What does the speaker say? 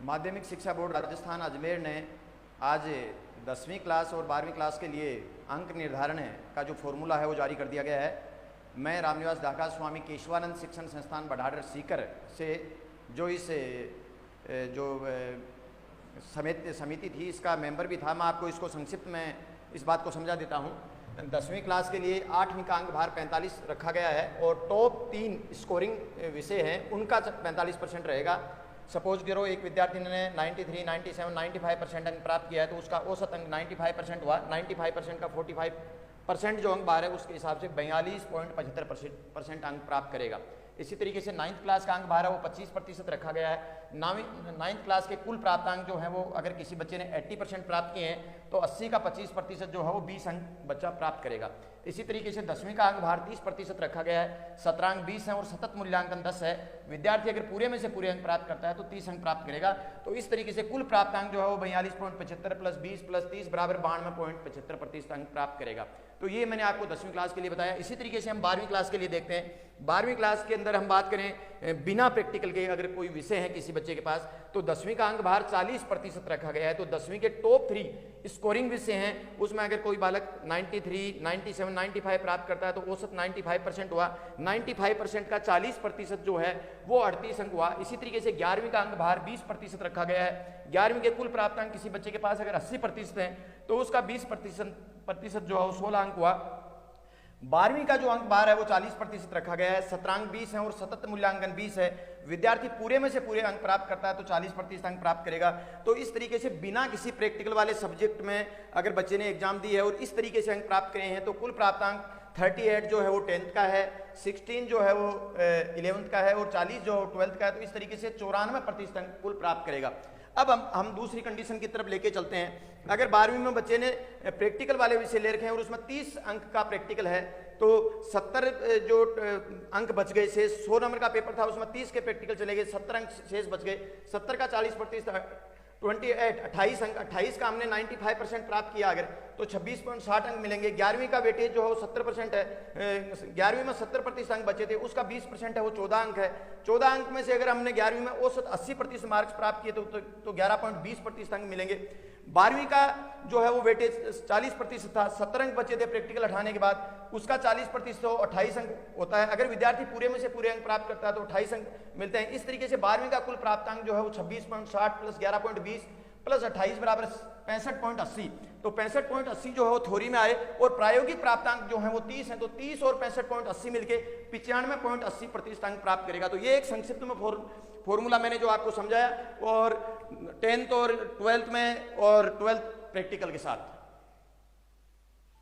माध्यमिक शिक्षा बोर्ड राजस्थान अजमेर ने आज 10वीं क्लास और 12वीं क्लास के लिए अंक निर्धारण का जो फॉर्मूला है वो जारी कर दिया गया है। मैं रामनिवास ढाका स्वामी केशवानंद शिक्षण संस्थान बढ़ाडर सीकर से जो इस जो समिति थी इसका मेंबर भी था। मैं आपको इसको संक्षिप्त में इस बात को समझा देता हूँ। 10वीं क्लास के लिए 8वीं का अंक भार 45 रखा गया है और टॉप 3 स्कोरिंग विषय हैं उनका 45% रहेगा। सपोज करो एक विद्यार्थी ने 93, 97, 95% अंक प्राप्त किया है तो उसका औसत अंक 95% हुआ। 95% का 45% जो अंक भार है उसके हिसाब से 42.75% अंक प्राप्त करेगा। इसी तरीके से 9th क्लास का अंक भार है वो 25% रखा गया है। 9th क्लास के कुल प्राप्तांक जो है वो अगर किसी बच्चे ने 80% प्राप्त किए हैं तो 80 का 25% जो है वो 20 अंक बच्चा प्राप्त करेगा। इसी तरीके से 10वीं का अंक भार 30% रखा गया है। सत्रांक 20 है और सतत मूल्यांकन 10 है। विद्यार्थी अगर पूरे में से पूरे अंक प्राप्त करता है तो 30 अंक प्राप्त करेगा। तो इस तरीके से कुल प्राप्तांक जो है वो 42.75 प्लस 20 प्लस 30 बराबर 92.75% अंक प्राप्त करेगा। तो ये मैंने आपको 10वीं क्लास के लिए बताया। इसी तरीके से हम 12वीं क्लास के लिए देखते हैं। 12वीं क्लास के अंदर हम बात करें बिना प्रैक्टिकल के अगर कोई विषय है किसी बच्चे के पास तो 10वीं का अंक भार 40% रखा गया है। तो 10वीं के टॉप 3 स्कोरिंग विषय हैं उसमें अगर कोई बालक 93, 97, 95 प्राप्त करता है तो औसत 95% हुआ। 95% का 40% जो है वो 38 अंक हुआ। इसी तरीके से 11वीं का अंक भार 20% रखा गया है। 11वीं के कुल प्राप्तांक किसी बच्चे के पास अगर 80% है तो उसका 20% जो है वो 16 अंक हुआ। 12वीं का जो अंक भार है वो 40% रखा गया है। सत्रांक 20 है और सतत मूल्यांकन 20 है। विद्यार्थी पूरे में से पूरे अंक प्राप्त करता है तो 40% अंक प्राप्त करेगा। तो इस तरीके से बिना किसी प्रैक्टिकल वाले सब्जेक्ट में अगर बच्चे ने एग्जाम दी है और इस तरीके से अंक प्राप्त करे हैं तो कुल प्राप्तांक 38 जो है वो 10th का है, 16 जो है वो 11th का है और 40 जो 12th का है। तो इस तरीके से 94% अंक कुल प्राप्त करेगा। अब हम दूसरी कंडीशन की तरफ लेके चलते हैं। अगर 12वीं में बच्चे ने प्रैक्टिकल वाले विषय ले रखे हैं और उसमें 30 अंक का प्रैक्टिकल है तो 70 जो अंक बच गए शेष 100 नंबर का पेपर था उसमें 30 के प्रैक्टिकल चले गए, 70 अंक शेष बच गए। 70 का 40% 28 अंक, 28 का हमने 95% प्राप्त किया अगर तो 26.60 अंक मिलेंगे। 11वीं का वेटेज जो है 70% है। 11वीं में 70% अंक बचे थे उसका 20% है वो 14 अंक है। 14 अंक में से अगर हमने 11वीं में औसत 80% मार्क्स प्राप्त किए तो 11.20% अंक मिलेंगे। 12वीं का जो है वो वेटेज 40% था, 70 अंक बचे थे प्रैक्टिकल हटाने के बाद, उसका 40% तो 28 अंक होता है। अगर विद्यार्थी पूरे में से पूरे अंक प्राप्त करता है तो 28 अंक मिलते हैं। इस तरीके से 12वीं का कुल प्राप्तांक जो है वो 26.60 प्लस 11.20 प्लस 28 बराबर 65.80। तो 65.80 जो है वो थ्योरी में आए और प्रायोगिक प्राप्तांक जो है वो 30 है। तो 30 और 65.80 मिलके 95.80% अंक प्राप्त करेगा। तो ये एक संक्षिप्त में फॉर्मूला मैंने जो आपको समझाया और 10th और 12th में और 12th प्रैक्टिकल के साथ।